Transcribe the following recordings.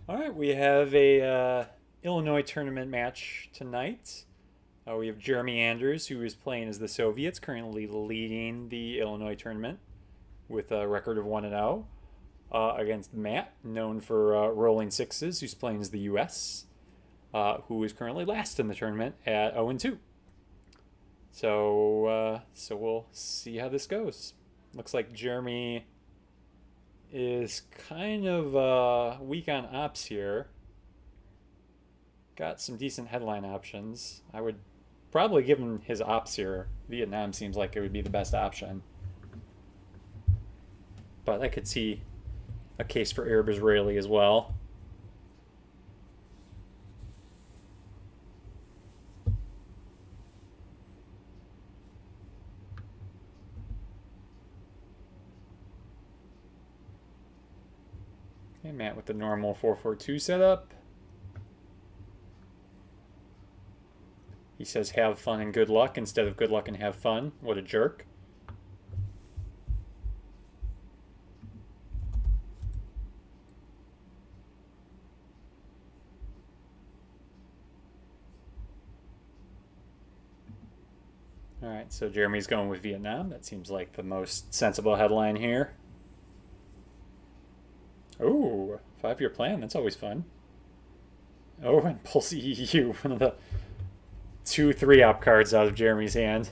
All right, we have a Illinois tournament match tonight. We have Jeremy Andrews, who is playing as the Soviets, currently leading the Illinois tournament with a record of 1-0, against Matt, known for rolling sixes, who's playing as the U.S., who is currently last in the tournament at 0-2. So we'll see how this goes. Looks like Jeremy is kind of weak on ops here. Got some decent headline options. I would probably give him his ops here. Vietnam seems like it would be the best option. But I could see a case for Arab Israeli as well. Okay, Matt with the normal 4-4-2 setup. He says have fun and good luck instead of good luck and have fun. What a jerk. All right, so Jeremy's going with Vietnam. That seems like the most sensible headline here. Oh, 5-year plan. That's always fun. Oh, and pulls EU, one of the 2 3-op cards out of Jeremy's hand.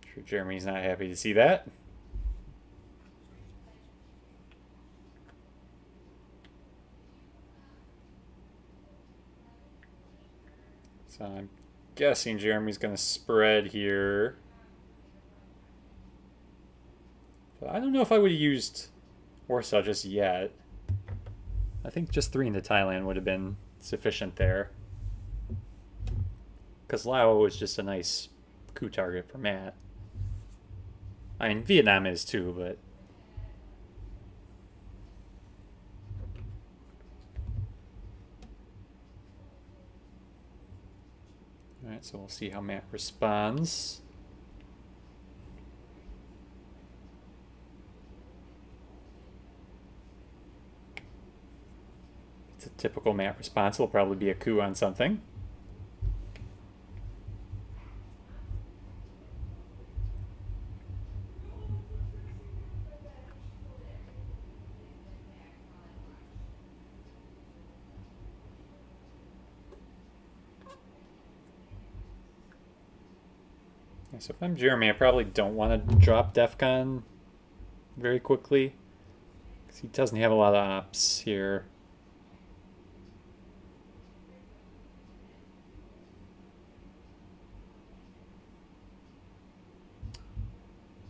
I'm sure Jeremy's not happy to see that. So I'm guessing Jeremy's going to spread here. But I don't know if I would have used Warsaw just yet. I think just 3 into Thailand would have been sufficient there. Because Laos was just a nice coup target for Matt. I mean, Vietnam is too, but... Alright, so we'll see how Matt responds. It's a typical Matt response. It'll probably be a coup on something. So if I'm Jeremy, I probably don't want to drop DEFCON very quickly, because he doesn't have a lot of ops here.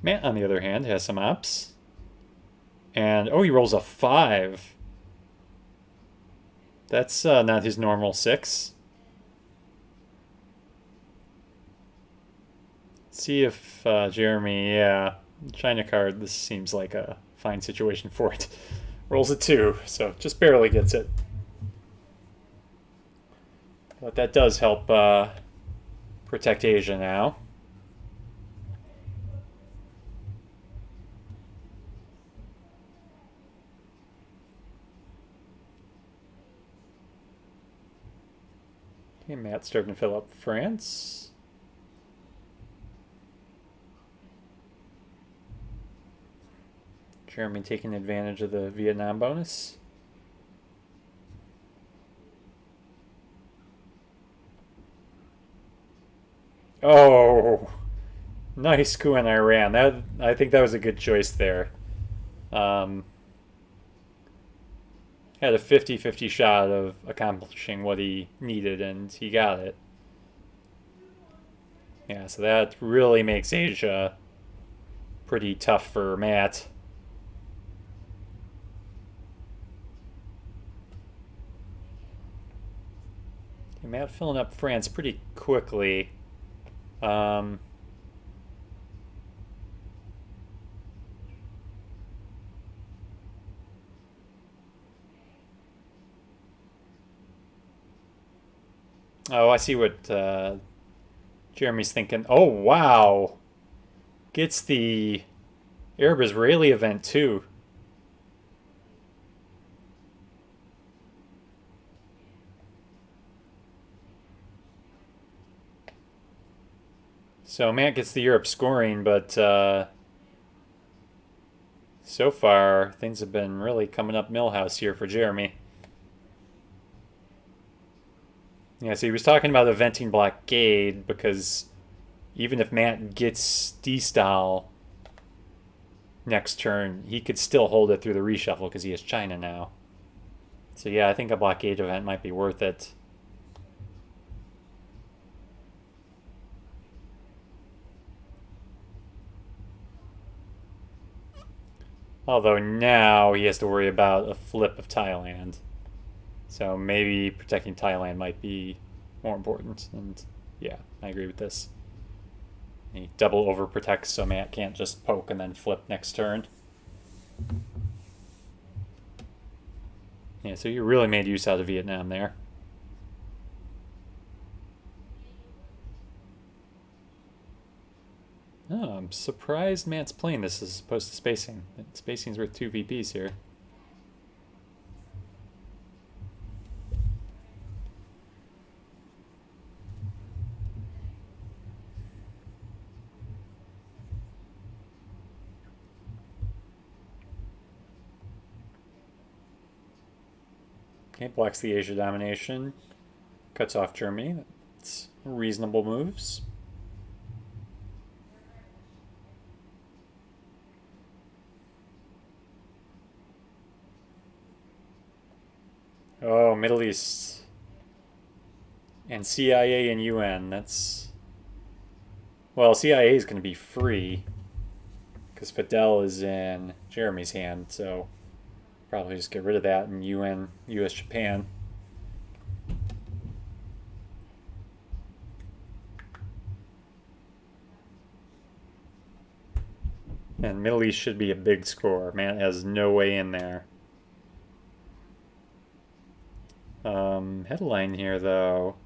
Matt, on the other hand, has some ops. And, oh, he rolls a 5. That's not his normal 6. See if Jeremy, yeah, China card, this seems like a fine situation for it. Rolls a 2, so just barely gets it. But that does help protect Asia now. Okay, Matt's starting to fill up France. Jeremy taking advantage of the Vietnam bonus. Oh, nice coup in Iran. I think that was a good choice there. Had a 50-50 shot of accomplishing what he needed, and he got it. Yeah, so that really makes Asia pretty tough for Matt. Matt filling up France pretty quickly. Oh, I see what Jeremy's thinking. Oh, wow. Gets the Arab Israeli event too. So Matt gets the Europe scoring, but so far things have been really coming up Millhouse here for Jeremy. Yeah, so he was talking about eventing blockade because even if Matt gets D-style next turn, he could still hold it through the reshuffle because he has China now. So yeah, I think a blockade event might be worth it. Although now he has to worry about a flip of Thailand. So maybe protecting Thailand might be more important. And yeah, I agree with this. He double overprotects so Matt can't just poke and then flip next turn. Yeah, so you really made use out of Vietnam there. Oh, I'm surprised Matt's playing this as opposed to spacing. Spacing's worth 2 VPs here. Okay, blocks the Asia domination. Cuts off Germany. That's reasonable moves. Oh, Middle East. And CIA and UN. That's... Well, CIA is going to be free. Because Fidel is in Jeremy's hand, so... Probably just get rid of that and UN, US, Japan. And Middle East should be a big score. Man has no way in there. Headline here, though.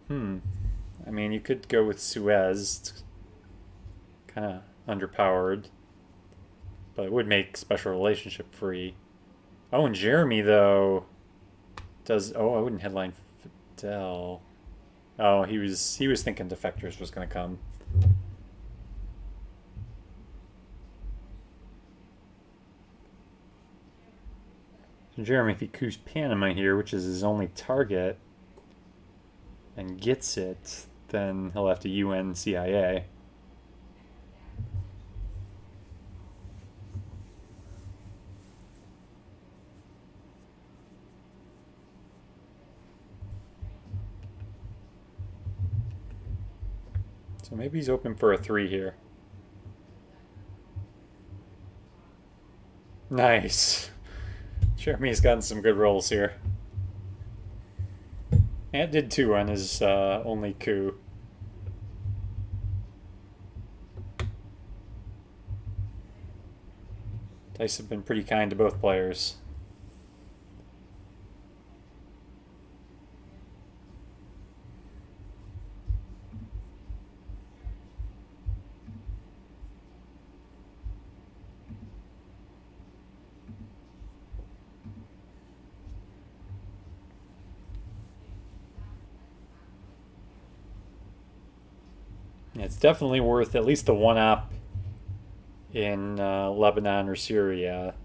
I mean, you could go with Suez. It's kind of underpowered. But it would make special relationship free. Oh, and Jeremy, though, does... Oh, I wouldn't headline Fidel. Oh, he was thinking defectors was going to come. So Jeremy, if he coups Panama here, which is his only target, and gets it, then he'll have to UN CIA. So maybe he's open for a 3 here. Nice. Jeremy's gotten some good rolls here. Ant did 2 on his only coup. Dice have been pretty kind to both players. It's definitely worth at least the 1-op in Lebanon or Syria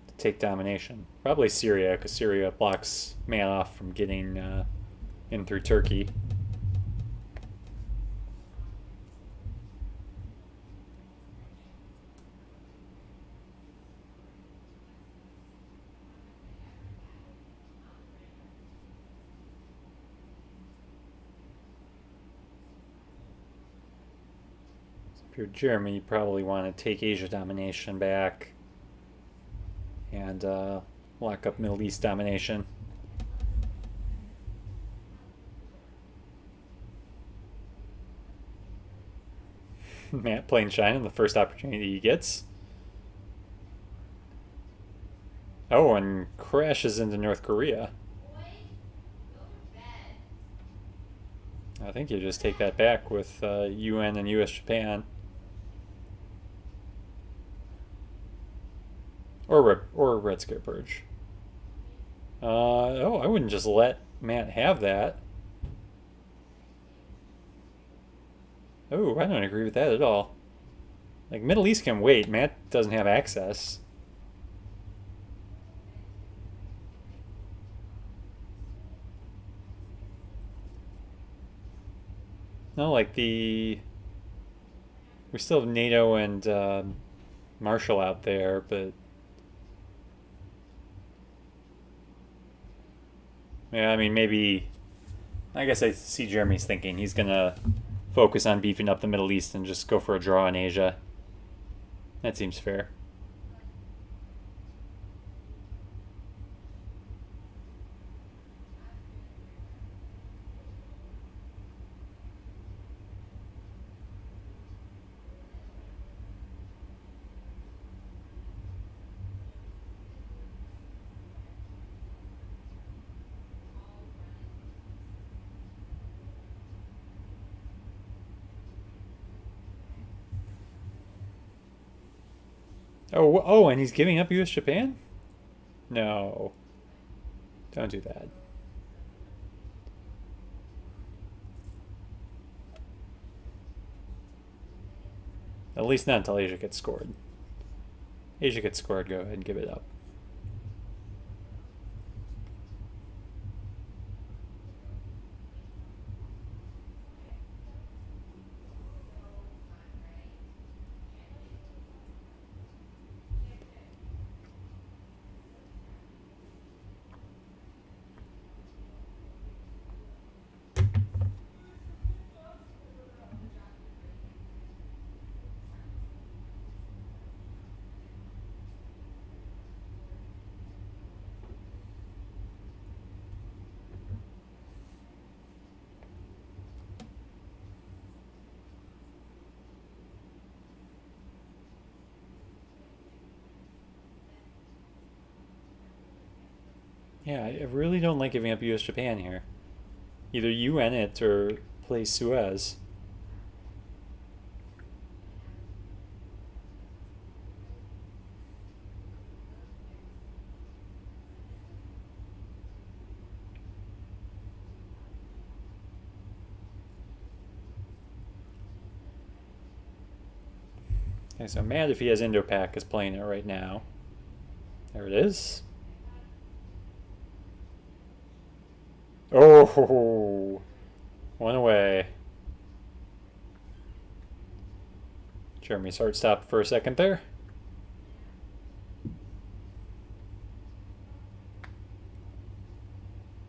to take domination. Probably Syria, because Syria blocks man off from getting in through Turkey. If you're Jeremy, you probably want to take Asia domination back and lock up Middle East domination. Matt playing China in the first opportunity he gets. Oh, and crashes into North Korea. I think you just take that back with UN and US Japan. Or Red Scare Purge. Oh, I wouldn't just let Matt have that. Oh, I don't agree with that at all. Like, Middle East can wait. Matt doesn't have access. No, like the... We still have NATO and Marshall out there, but... Yeah, I mean, maybe... I guess I see Jeremy's thinking. He's going to focus on beefing up the Middle East and just go for a draw in Asia. That seems fair. Oh, and he's giving up U.S. Japan? No. Don't do that. At least not until Asia gets scored. Asia gets scored, go ahead and give it up. Yeah, I really don't like giving up U.S. Japan here. Either UN it or play Suez. Okay, so mad if he has Indo-Pac is playing it right now. There it is. Oh, one away. Jeremy's heart stopped for a second there.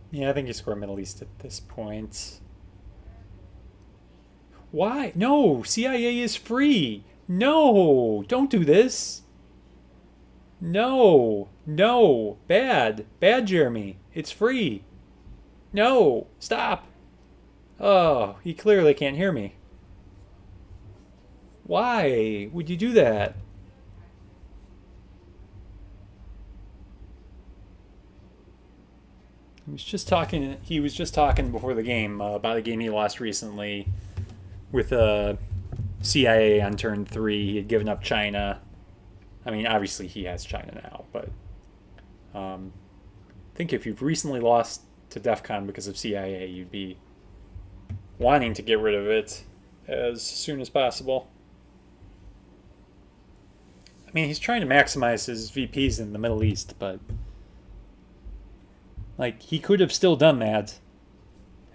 Yeah, I think you score Middle East at this point. Why? No, CIA is free. No, don't do this. No, no, bad, bad, Jeremy. It's free. No, stop. Oh, he clearly can't hear me. Why would you do that? He was just talking before the game about a game he lost recently with CIA on turn 3. He had given up China. I mean, obviously he has China now, but I think if you've recently lost to DEF CON because of CIA, you'd be wanting to get rid of it as soon as possible. I mean, he's trying to maximize his VPs in the Middle East, but like he could have still done that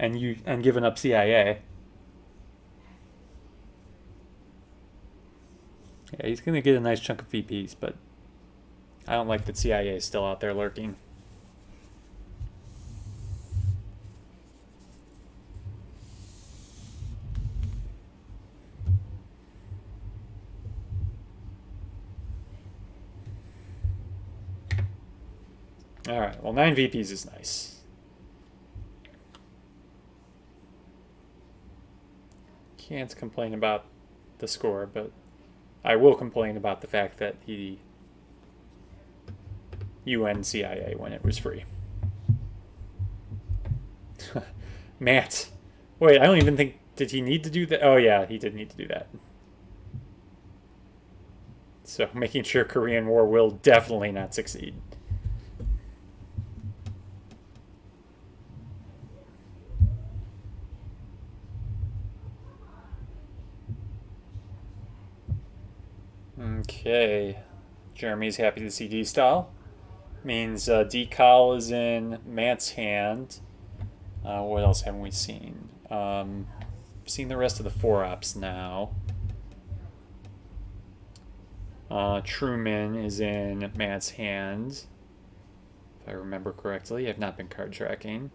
and given up CIA. Yeah, he's gonna get a nice chunk of VPs, but I don't like that CIA is still out there lurking. All right, well, 9 VPs is nice. Can't complain about the score, but I will complain about the fact that he UN CIA when it was free. Matt. Wait, I don't even think... Did he need to do that? Oh, yeah, he did need to do that. So making sure Korean War will definitely not succeed. Okay. Jeremy's happy to see D-Style. Means Decal is in Matt's hand. What else haven't we seen? Seen the rest of the 4-ops now. Truman is in Matt's hand. If I remember correctly. I've not been card tracking.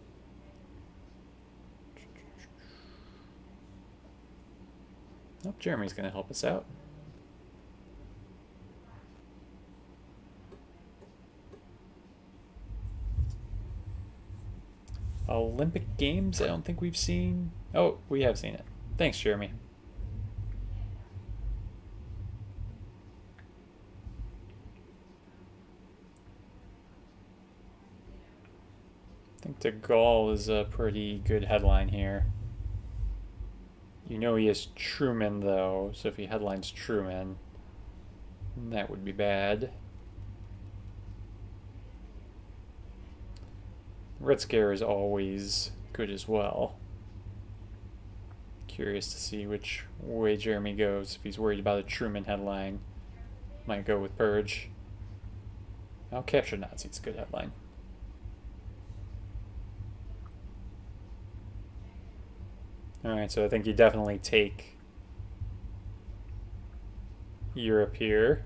Oh, Jeremy's going to help us out. Olympic Games, I don't think we've seen. Oh, we have seen it. Thanks, Jeremy. I think De Gaulle is a pretty good headline here. You know he has Truman, though, so if he headlines Truman, that would be bad. Red Scare is always good as well. Curious to see which way Jeremy goes. If he's worried about a Truman headline, might go with Purge. I'll Capture Nazi. It's a good headline. Alright, so I think you definitely take Europe here.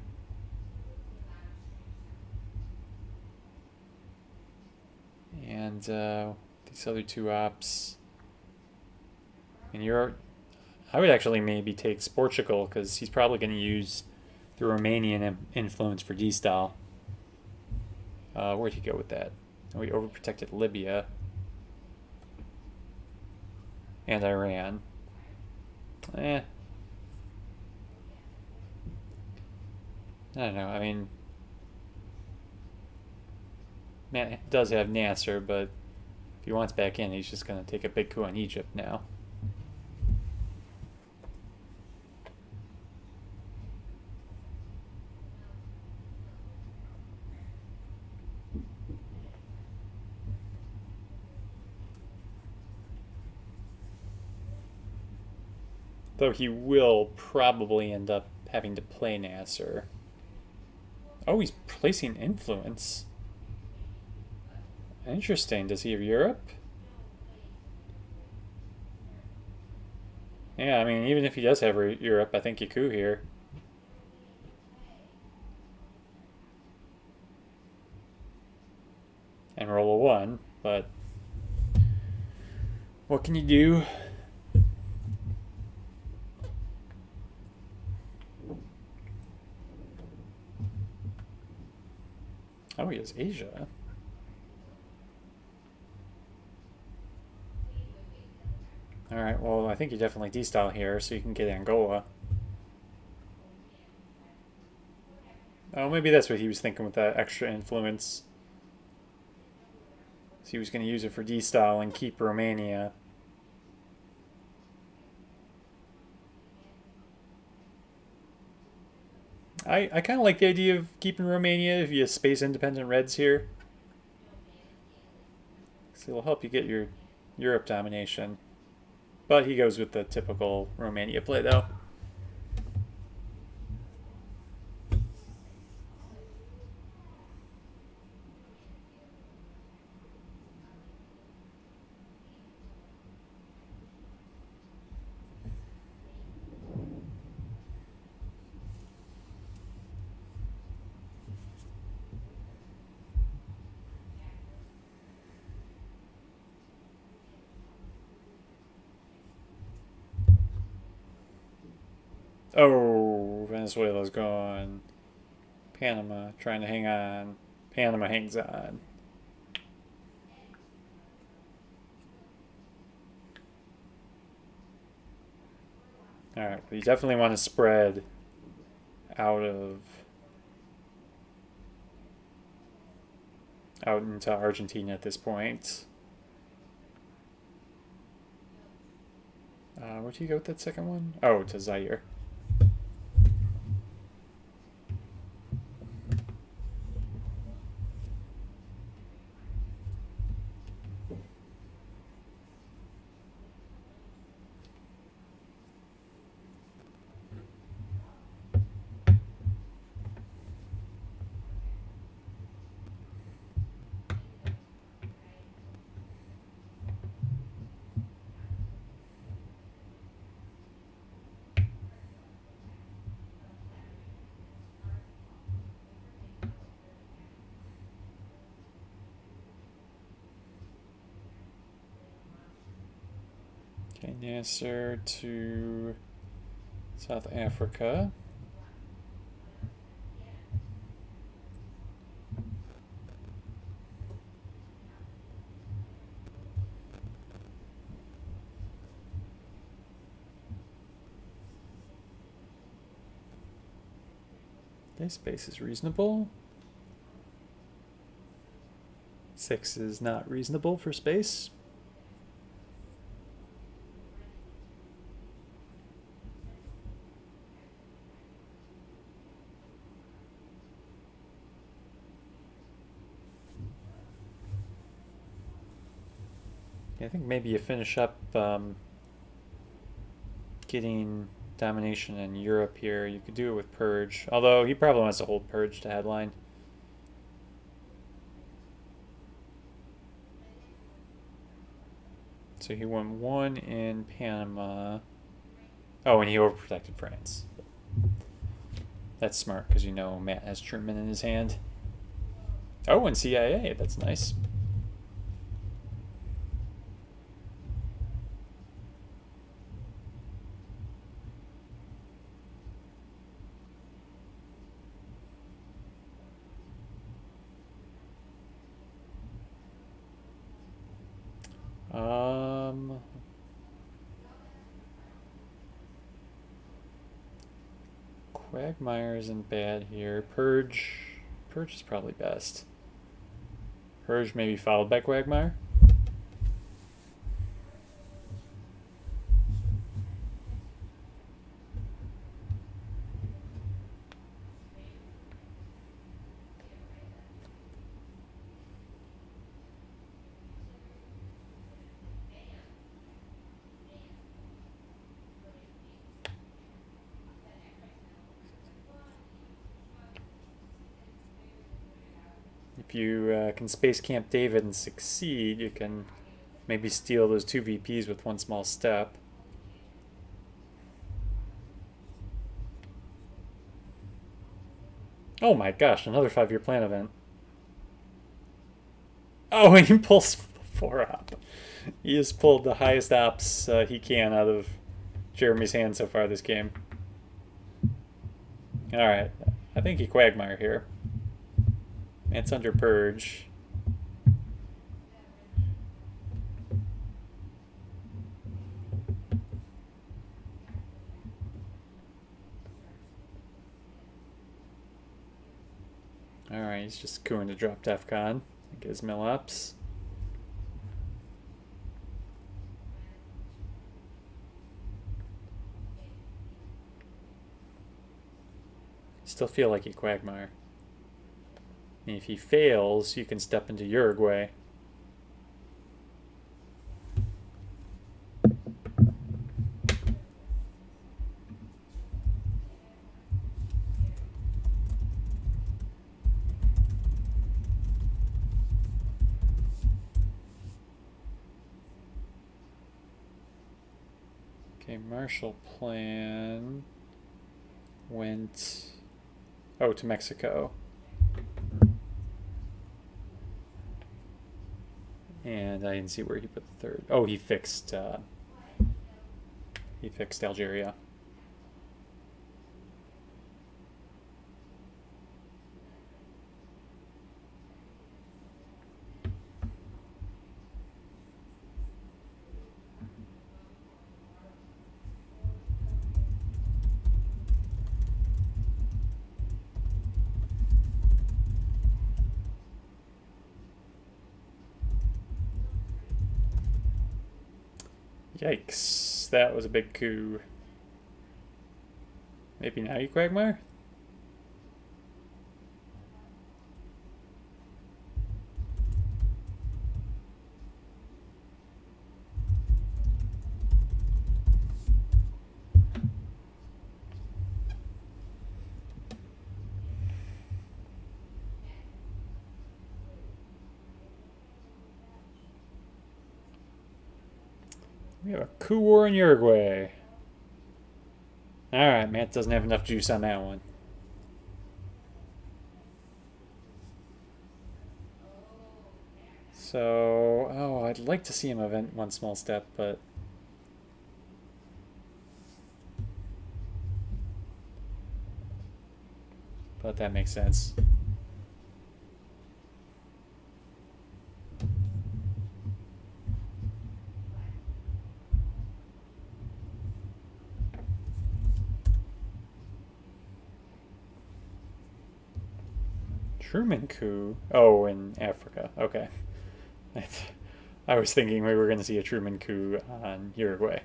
And these other 2 ops. And I would actually maybe take Portugal because he's probably going to use the Romanian influence for D-Style. Where'd he go with that? We overprotected Libya. And Iran. I don't know. I mean, Matt does have Nasser, but if he wants back in, he's just going to take a big coup on Egypt now. Though he will probably end up having to play Nasser. Oh, he's placing influence. Interesting. Does he have Europe? Yeah, I mean, even if he does have Europe, I think you coup here. And roll a 1, but what can you do? Oh, he has Asia. Alright, well, I think you definitely D-Style here, so you can get Angola. Oh, maybe that's what he was thinking with that extra influence. So he was going to use it for D-Style and keep Romania. I kind of like the idea of keeping Romania if you have space-independent Reds here. So it'll help you get your Europe domination. But he goes with the typical Romania play, though. Oh, Venezuela's gone. Panama trying to hang on. Panama hangs on. Alright, but you definitely want to spread out into Argentina at this point. Where'd you go with that second one? Oh, to Zaire. Okay, Nasser to South Africa. Okay, space is reasonable. 6 is not reasonable for space. I think maybe you finish up getting domination in Europe here. You could do it with Purge, although he probably wants to hold Purge to headline. So he won 1 in Panama. Oh, and he overprotected France. That's smart because you know Matt has Truman in his hand. Oh, and CIA. That's nice. Quagmire isn't bad here. Purge is probably best. Purge maybe followed by Quagmire. If you can space camp David and succeed, you can maybe steal those 2 VPs with 1 small step. Oh my gosh, another 5-year plan event. Oh, and he pulls 4 op. He has pulled the highest ops he can out of Jeremy's hand so far this game. Alright, I think he Quagmire here. It's under Purge. Alright, he's just going to drop DEFCON. Get his mill ups. Still feel like he Quagmire. And if he fails, you can step into Uruguay. Okay, Marshall Plan went to Mexico. And I didn't see where he put the 3rd. Oh, he fixed Algeria. Yikes, that was a big coup. Maybe now you Quagmire? We have a coup war in Uruguay. Alright, Matt doesn't have enough juice on that one. So, I'd like to see him event 1 small step, but but that makes sense. Truman coup? Oh, in Africa. Okay. I was thinking we were going to see a Truman coup on Uruguay.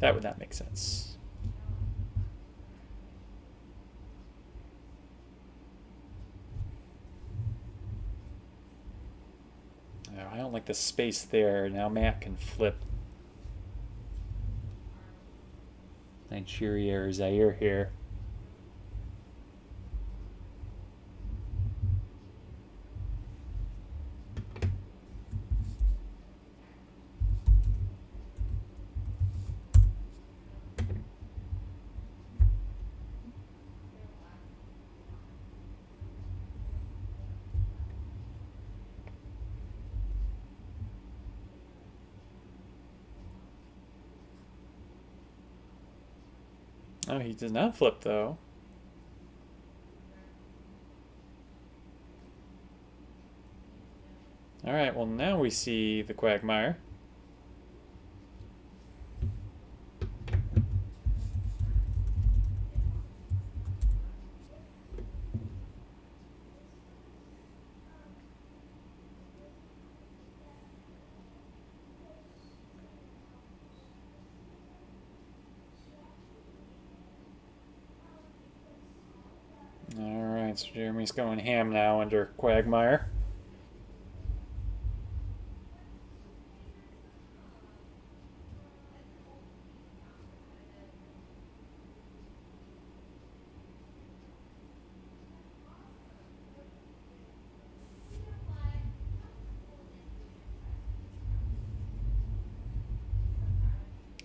That would not make sense. Oh, I don't like the space there. Now Matt can flip Nigeria or Zaire here. Oh, he does not flip though. Alright, well now we see the quagmire. Alright, so Jeremy's going ham now under quagmire.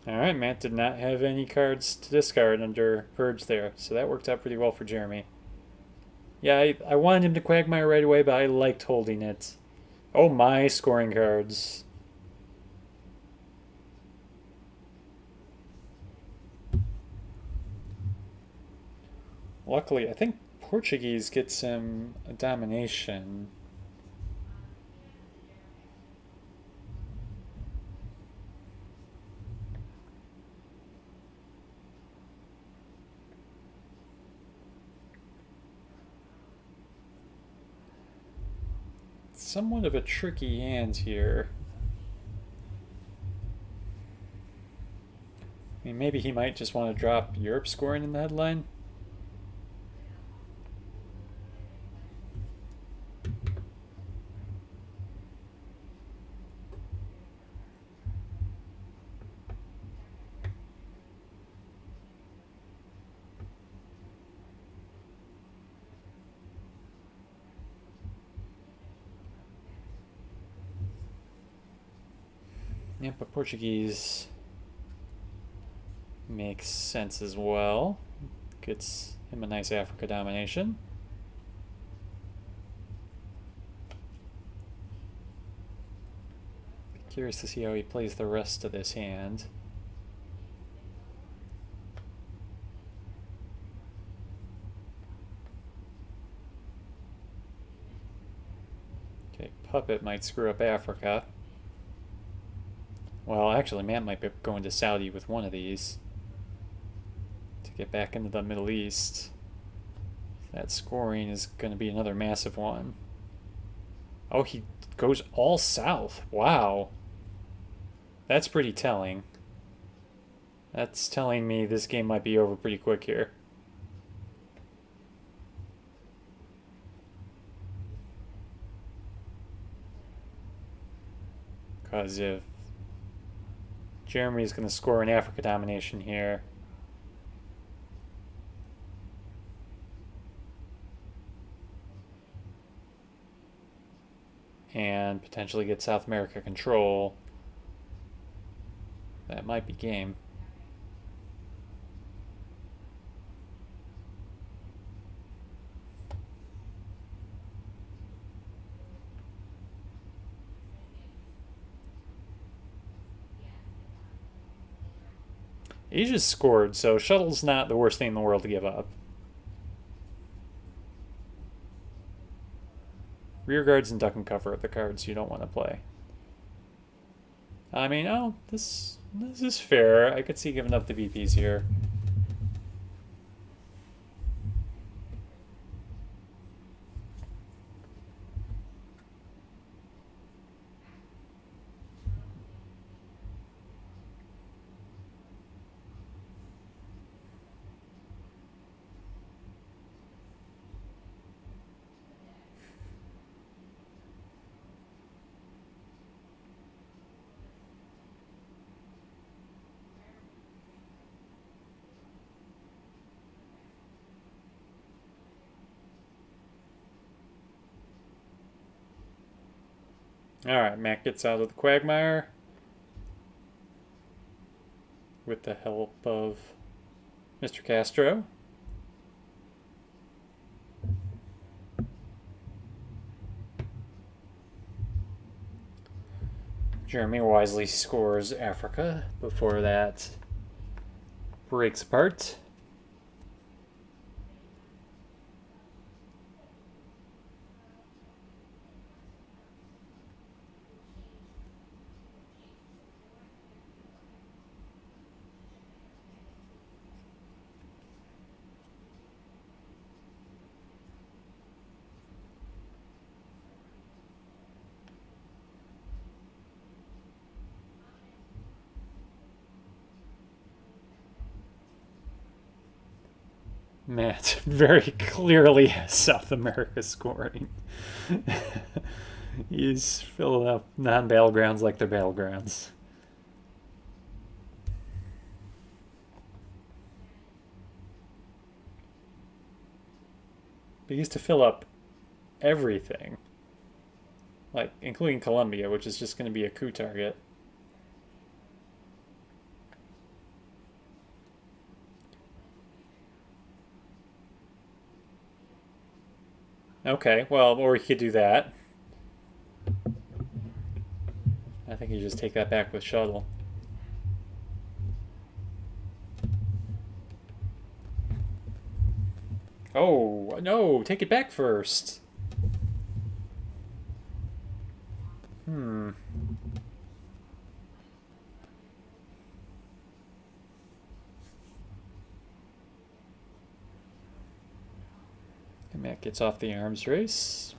Alright, Matt did not have any cards to discard under Purge there, so that worked out pretty well for Jeremy. Yeah, I wanted him to quagmire right away, but I liked holding it. Oh my, scoring cards. Luckily, I think Portuguese gets him a domination. Somewhat of a tricky hand here. I mean, maybe he might just want to drop Europe scoring in the headline. Yeah, but Portuguese makes sense as well. Gets him a nice Africa domination. Curious to see how he plays the rest of this hand. Okay, Puppet might screw up Africa. Well, actually, Matt might be going to Saudi with one of these to get back into the Middle East. That scoring is going to be another massive one. Oh, he goes all south. Wow. That's pretty telling. That's telling me this game might be over pretty quick here. Because if Jeremy's going to score an Africa domination here, and potentially get South America control, that might be game. Asia's scored, so shuttle's not the worst thing in the world to give up. Rear guards and duck and cover are the cards you don't want to play. I mean, oh, this is fair. I could see giving up the VPs here. Alright, Matt gets out of the quagmire with the help of Mr. Castro. Jeremy wisely scores Africa before that breaks apart. Matt very clearly has South America scoring. He's filling up non-battlegrounds like they're battlegrounds. But he used to fill up everything. Like, including Colombia, which is just going to be a coup target. Okay, well, or he could do that. I think you just take that back with shuttle. Oh, no, take it back first. Hmm. And Matt gets off the arms race.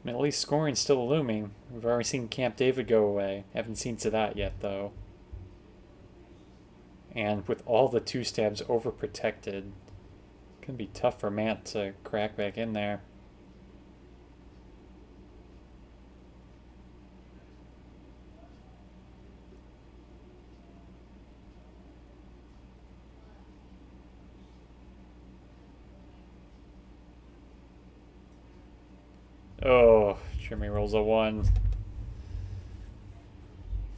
At least scoring's still looming. We've already seen Camp David go away. Haven't seen Sadat yet, though. And with all the two stabs overprotected, it's gonna be tough for Matt to crack back in there. Oh, Jeremy rolls a 1. I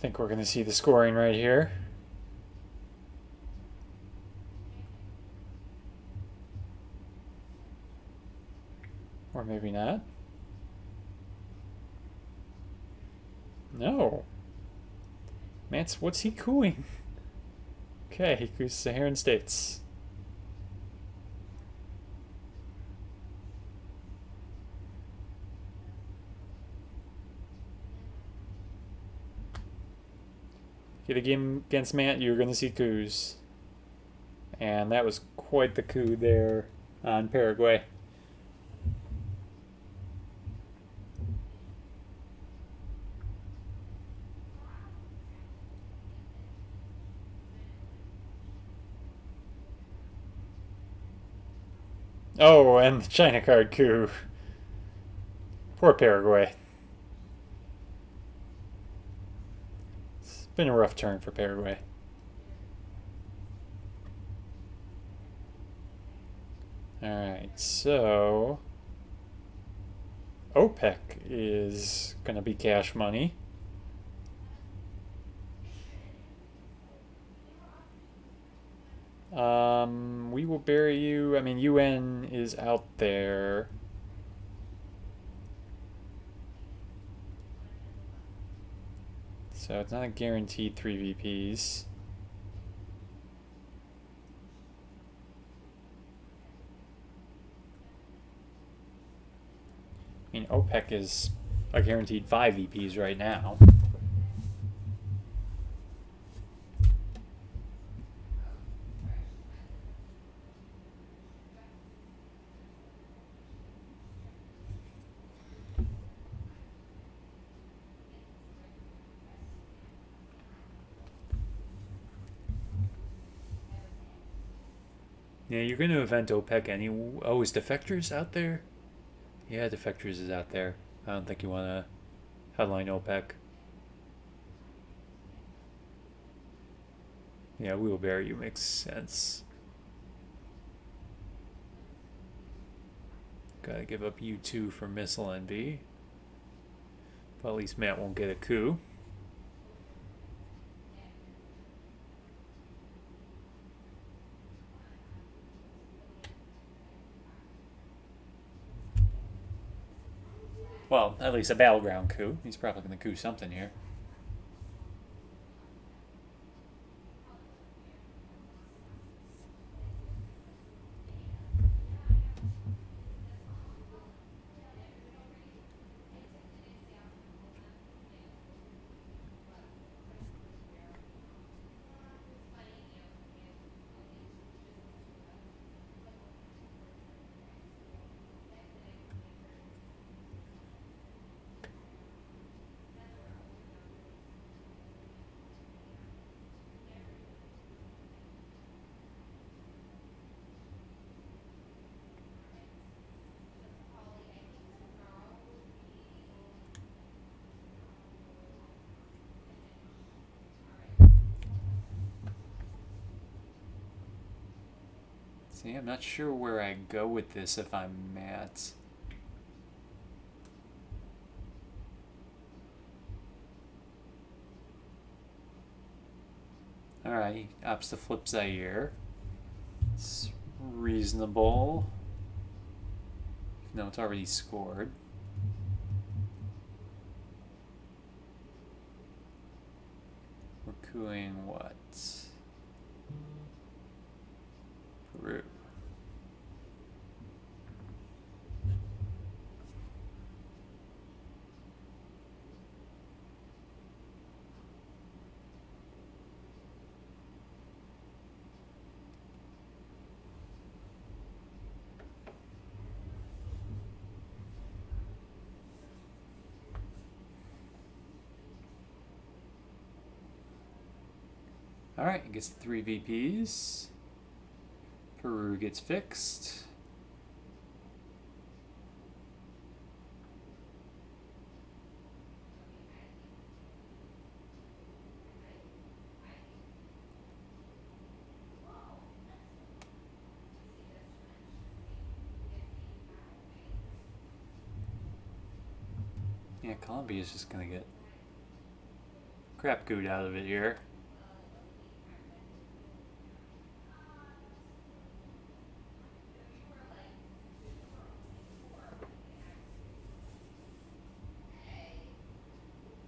think we're going to see the scoring right here. Or maybe not. No. Matt's, what's he cooing? Okay, he coos Saharan states. Get a game against Matt, you're going to see coups. And that was quite the coup there on Paraguay. Oh, and the China card coup. Poor Paraguay. It's been a rough turn for Paraguay. Alright, so OPEC is going to be cash money. We will bury you. I mean, UN is out there. So it's not a guaranteed 3 VPs. I mean, OPEC is a guaranteed 5 VPs right now. Yeah, you're going to event OPEC anyway. Oh, is Defectors out there? Yeah, Defectors is out there. I don't think you want to headline OPEC. Yeah, we will bury you makes sense. Gotta give up U2 for missile NB. But at least Matt won't get a coup. Well, at least a battleground coup. He's probably going to coup something here. See, I'm not sure where I go with this if I'm Matt. Alright, he opts to flip Zaire. It's reasonable. No, it's already scored. We're cooing what? Peru. Alright, it gets 3 VPs. Peru gets fixed. Yeah, Colombia's just gonna get crap good out of it here.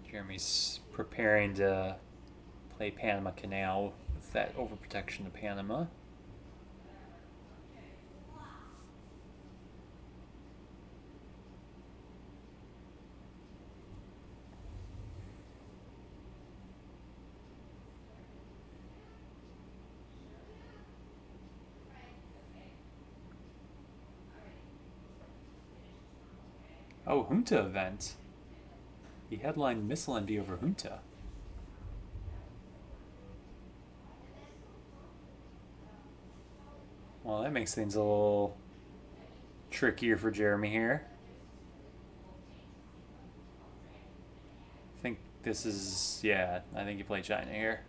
Jeremy's preparing to play Panama Canal with that overprotection of Panama. Oh, Junta event. He headlined Missile NB over Junta. Well, that makes things a little trickier for Jeremy here. I think this is, yeah, I think you play China here.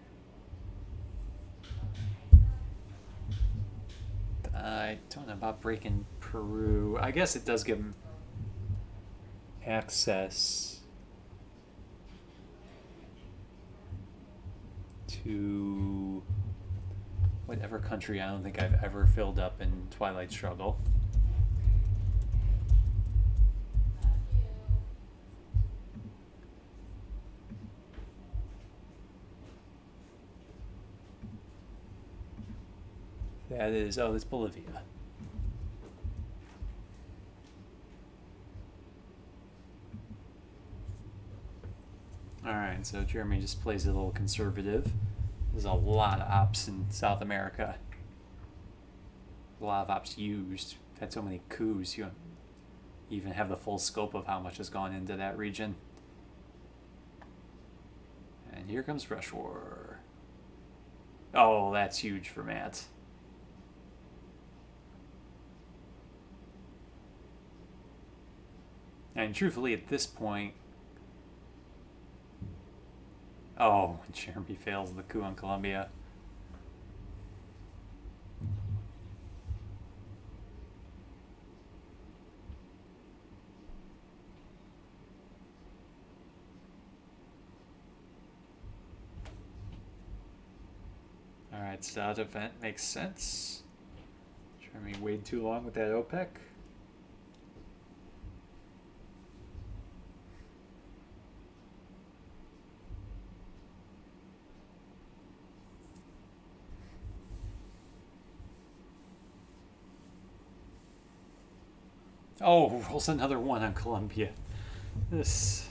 I don't know about breaking Peru. I guess it does give them access to whatever country I don't think I've ever filled up in Twilight Struggle. That is, oh, that's Bolivia. Alright, so Jeremy just plays a little conservative. There's a lot of ops in South America. A lot of ops used. We've had so many coups, you don't even have the full scope of how much has gone into that region. And here comes Rush War. Oh, that's huge for Matt. And truthfully, at this point, oh, Jeremy fails the coup on Colombia. Alright, start event makes sense. Jeremy waited too long with that OPEC. Oh, rolls another one on Colombia. This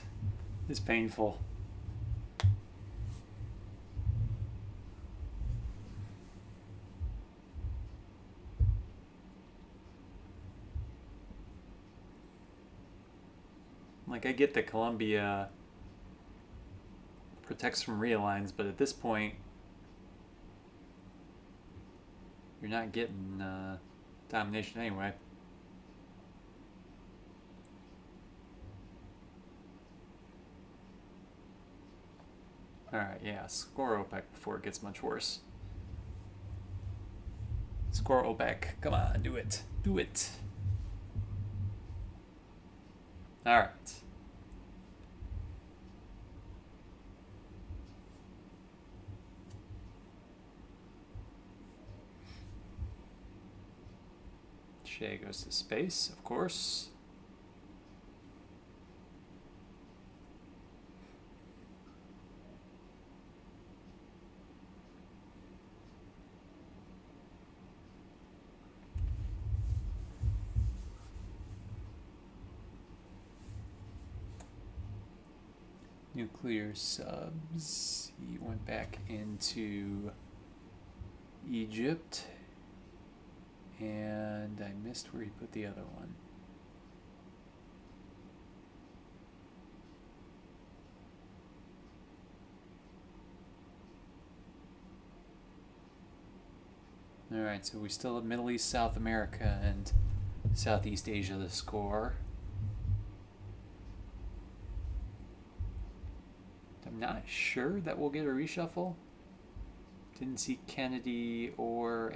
is painful. Like, I get that Colombia protects from realigns, but at this point, you're not getting domination anyway. Alright, yeah, score OPEC before it gets much worse. Score OPEC. Come on, do it. Do it. Alright. Shay goes to space, of course. Nuclear subs. He went back into Egypt. And I missed where he put the other one. Alright, so we still have Middle East, South America, and Southeast Asia to score. I'm not sure that we'll get a reshuffle. Didn't see Kennedy or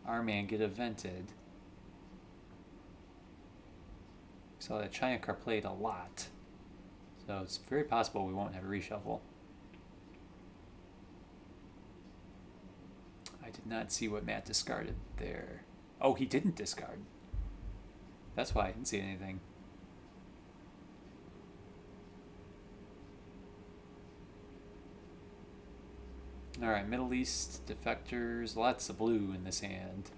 our man get evented. Saw that China car played a lot. So it's very possible we won't have a reshuffle. I did not see what Matt discarded there. Oh, he didn't discard. That's why I didn't see anything. Alright, Middle East defectors. Lots of blue in this hand.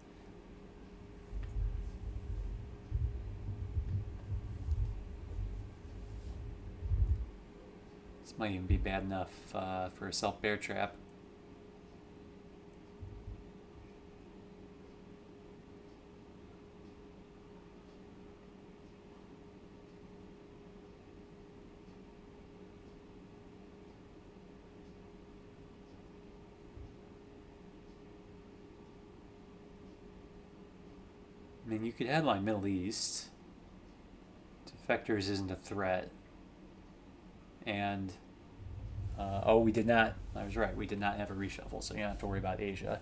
This might even be bad enough for a self-bear trap. I mean, you could headline Middle East. Defectors isn't a threat. And, oh, we did not. I was right. We did not have a reshuffle, so you don't have to worry about Asia.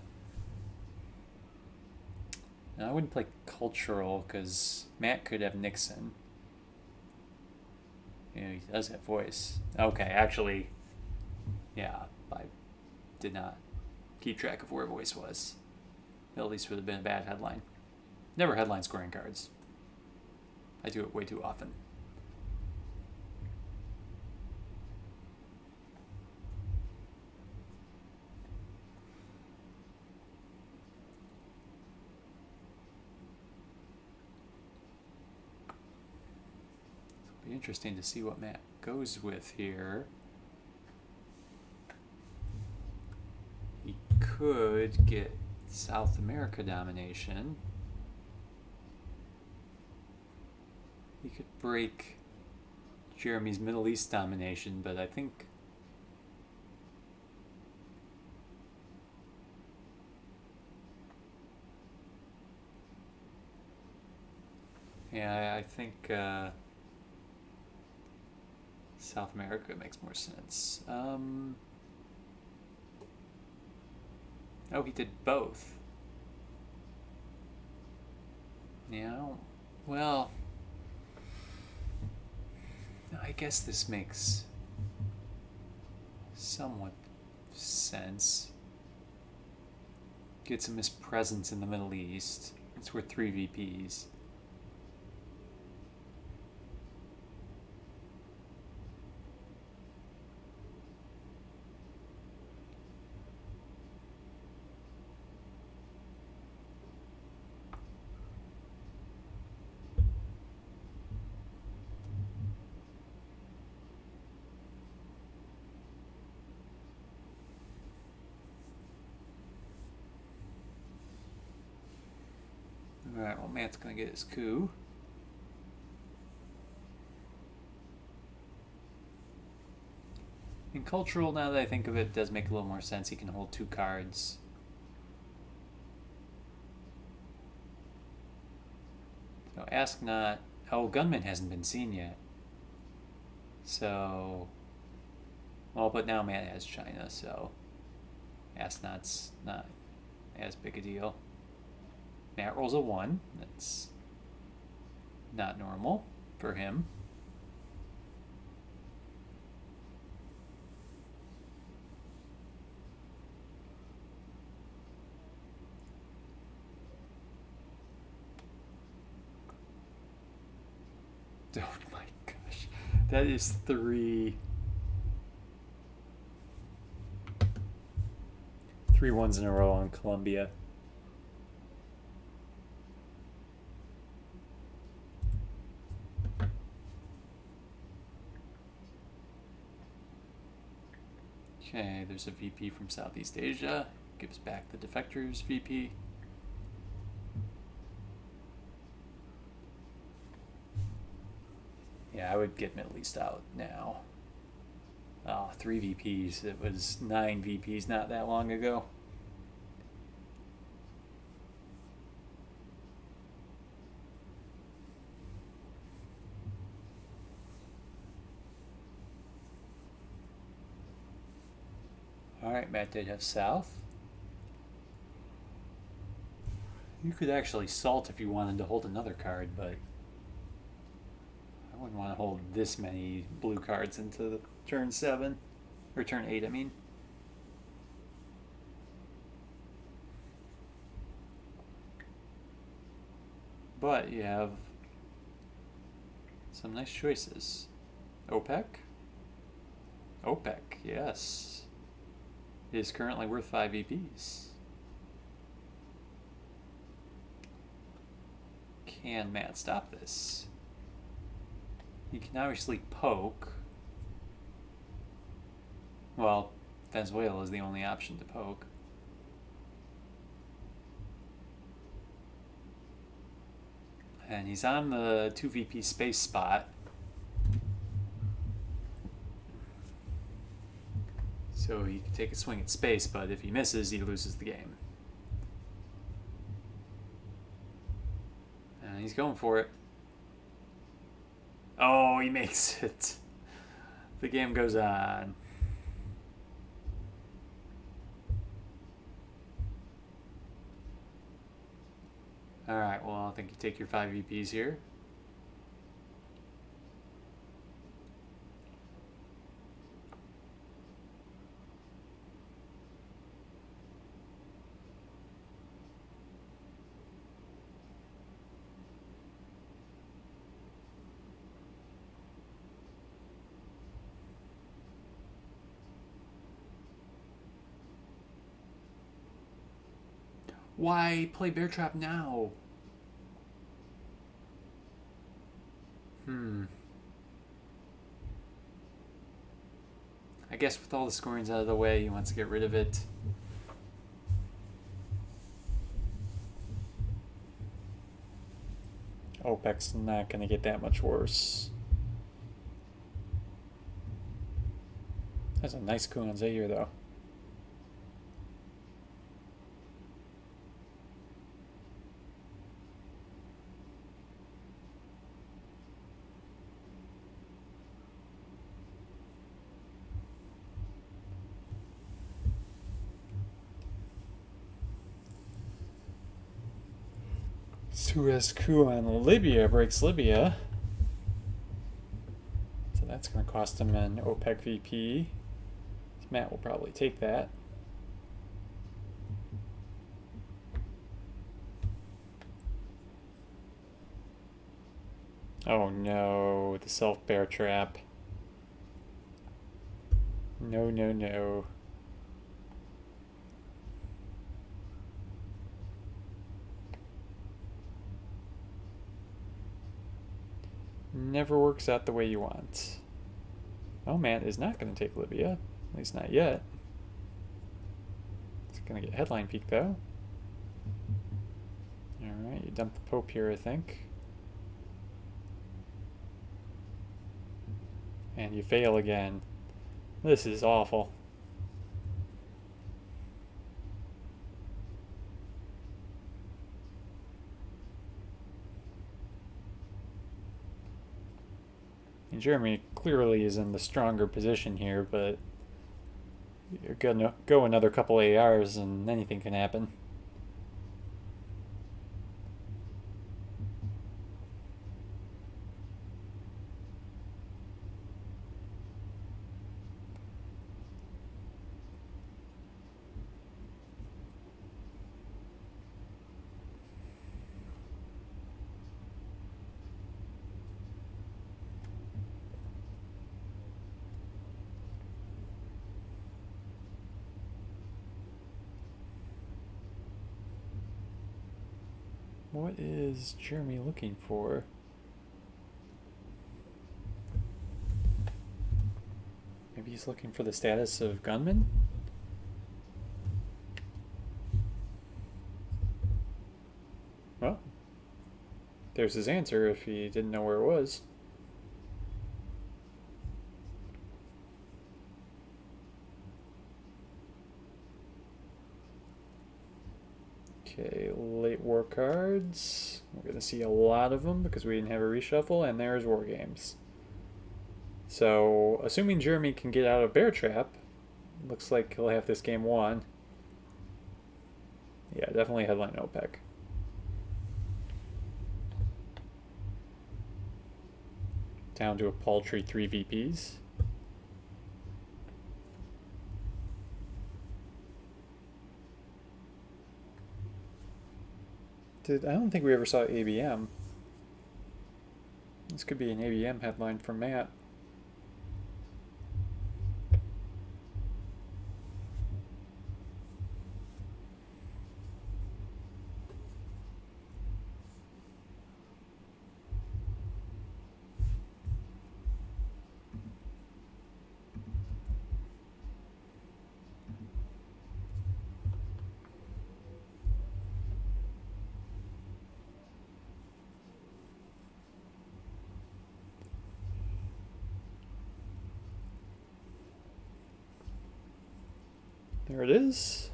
And I wouldn't play cultural because Matt could have Nixon. He does have voice. Okay, actually, yeah, I did not keep track of where voice was. At least would have been a bad headline. Never headline scoring cards. I do it way too often. It'll be interesting to see what Matt goes with here. He could get South America domination. He could break Jeremy's Middle East domination, but I think I think South America makes more sense. Oh, he did both. Yeah, well, I guess this makes somewhat sense. Gets him his presence in the Middle East. It's worth 3 VPs. Alright, well, Matt's gonna get his coup. In cultural, now that I think of it, does make a little more sense. He can hold 2 cards. So ask not. Oh, Gunman hasn't been seen yet. So, well, but now Matt has China, so ask not's not as big a deal. Matt rolls a 1. That's not normal for him. Oh my gosh. That is 3 ones in a row on Columbia. Okay, there's a VP from Southeast Asia. Gives back the Defectors VP. Yeah, I would get Middle East out now. Oh, 3 VPs. It was 9 VPs not that long ago. Alright, Matt did have South. You could actually salt if you wanted to hold another card, but I wouldn't want to hold this many blue cards into the turn 7. Or turn 8, I mean. But you have some nice choices. OPEC? OPEC, yes. It is currently worth 5 VPs. Can Matt stop this? He can obviously poke. Well, Venezuela is the only option to poke. And he's on the 2 VP space spot. So he can take a swing at space, but if he misses, he loses the game. And he's going for it. Oh, he makes it. The game goes on. Alright, well, I think you take your 5 VPs here. Why play Bear Trap now? I guess with all the scorings out of the way, he wants to get rid of it. OPEC's not going to get that much worse. That's a nice coup on Zaire, though. Suez coup on Libya breaks Libya. So that's going to cost him an OPEC VP. Matt will probably take that. Oh no, the self-bear trap. No, no, no. Never works out the way you want. Oh, Matt is not going to take Libya. At least not yet. It's going to get headline peak, though. Alright, you dump the Pope here, I think. And you fail again. This is awful. And Germany clearly is in the stronger position here, but you're gonna go another couple ARs and anything can happen. What is Jeremy looking for? Maybe he's looking for the status of gunman? Well, there's his answer if he didn't know where it was. Okay, late war cards. We're going to see a lot of them because we didn't have a reshuffle, and there's war games. So, assuming Jeremy can get out of Bear Trap, looks like he'll have this game won. Yeah, definitely headline OPEC. Down to a paltry 3 VPs. I don't think we ever saw ABM. This could be an ABM headline from Matt. There it is.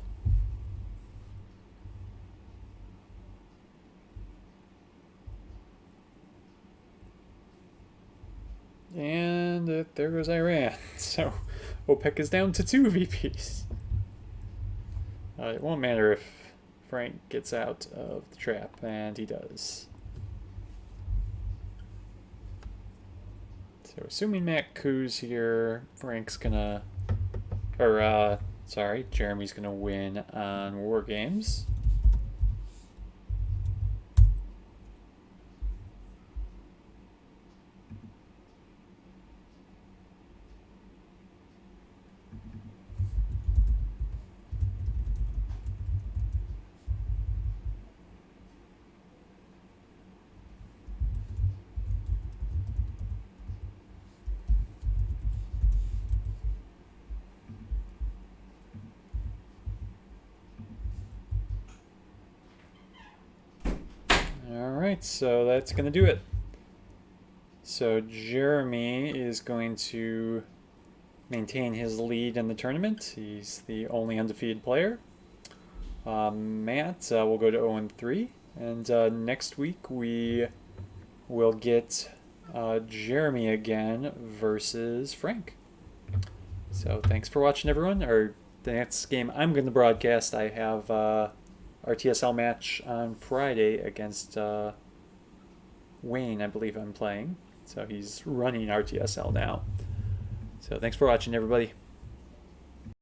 And there goes Iran. So OPEC is down to 2 VPs. It won't matter if Frank gets out of the trap, and he does. So assuming Matt coos here, Frank's gonna, or sorry, Jeremy's gonna win on War Games. Alright, so that's going to do it. So Jeremy is going to maintain his lead in the tournament. He's the only undefeated player. Matt will go to 0-3. And next week we will get Jeremy again versus Frank. So thanks for watching, everyone. Or the next game I'm going to broadcast, I have RTSL match on Friday against Wayne, I believe I'm playing. So he's running RTSL now. So thanks for watching, everybody.